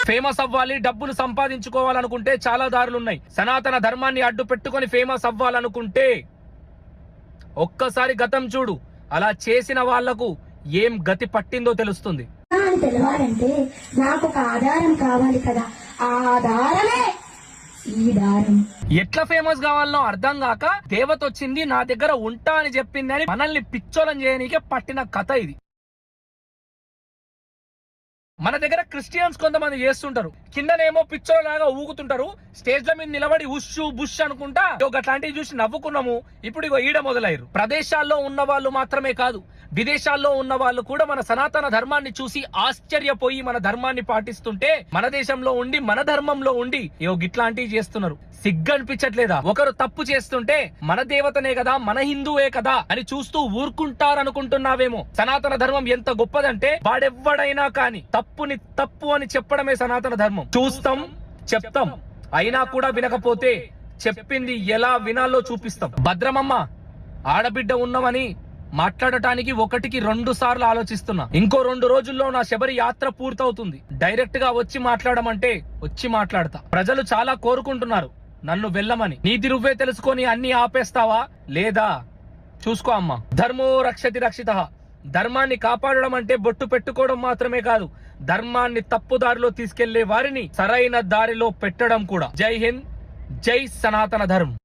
Famous అవ్వాలి, డబ్బులు సంపాదించుకోవాలనుకుంటే చాలా దారులున్నాయి. సనాతన ధర్మాన్ని అడ్డు పెట్టుకొని ఫేమస్ అవ్వాలనుకుంటే ఒక్కసారి గతం చూడు. అలా చేసిన వాళ్లకు ఏం గతి పట్టిందో తెలుస్తుంది. తెలవాలంటే నాకు ఒక ఆధారం కావాలి కదా, ఆ ఆధారమే ఈ దారం. ఎట్లా ఫేమస్ కావాలనో అర్థం కాక దేవత వచ్చింది నా దగ్గర ఉంటా అని చెప్పింది అని మనల్ని పిచ్చోలం చేయనీకే పట్టిన కథ ఇది. మన దగ్గర క్రిస్టియన్స్ కొంతమంది చేస్తుంటారు, కిందనేమో పిచ్చోలాగా ఊగుతుంటారు, స్టేజ్ లో మీద నిలబడి ఉష్ బుష్ అనుకుంటా అట్లాంటివి చూసి నవ్వుకున్నాము. ఇప్పుడు ఇగో ఈడ మొదలయ్యారు. ప్రదేశాల్లో ఉన్న వాళ్ళు మాత్రమే కాదు, విదేశాల్లో ఉన్న వాళ్ళు కూడా మన సనాతన ధర్మాన్ని చూసి ఆశ్చర్యపోయి మన ధర్మాన్ని పాటిస్తుంటే మన దేశంలో ఉండి మన ధర్మంలో ఉండి ఏవో గిట్లాంటివి చేస్తున్నారు. సిగ్గనిపించట్లేదా? ఒకరు తప్పు చేస్తుంటే మన దేవతనే కదా, మన హిందువే కదా అని చూస్తూ ఊరుకుంటారనుకుంటున్నావేమో. సనాతన ధర్మం ఎంత గొప్పదంటే వాడెవ్వడైనా కాని తప్పుని తప్పు అని చెప్పడమే సనాతన ధర్మం. చూస్తాం, చెప్తాం, అయినా కూడా వినకపోతే చెప్పింది ఎలా వినాలో చూపిస్తాం. భద్రమమ్మ, ఆడబిడ్డ ఉన్నామని మాట్లాడటానికి 1కి 2 సార్లు ఆలోచిస్తున్నా. ఇంకో 2 రోజుల్లో నా శబరి యాత్ర పూర్తవుతుంది. డైరెక్ట్ గా వచ్చి మాట్లాడమంటే వచ్చి మాట్లాడతా. ప్రజలు చాలా కోరుకుంటున్నారు నన్ను వెళ్ళమని. నీతి నువ్వే తెలుసుకొని అన్ని ఆపేస్తావా లేదా చూసుకో అమ్మా. ధర్మో రక్షతి రక్షితః. ధర్మాన్ని కాపాడడం అంటే బొట్టు పెట్టుకోవడం మాత్రమే కాదు, ధర్మాన్ని తప్పుదారిలో తీసుకెళ్లే వారిని సరైన దారిలో పెట్టడం కూడా. జై హింద్, జై సనాతన ధర్మం.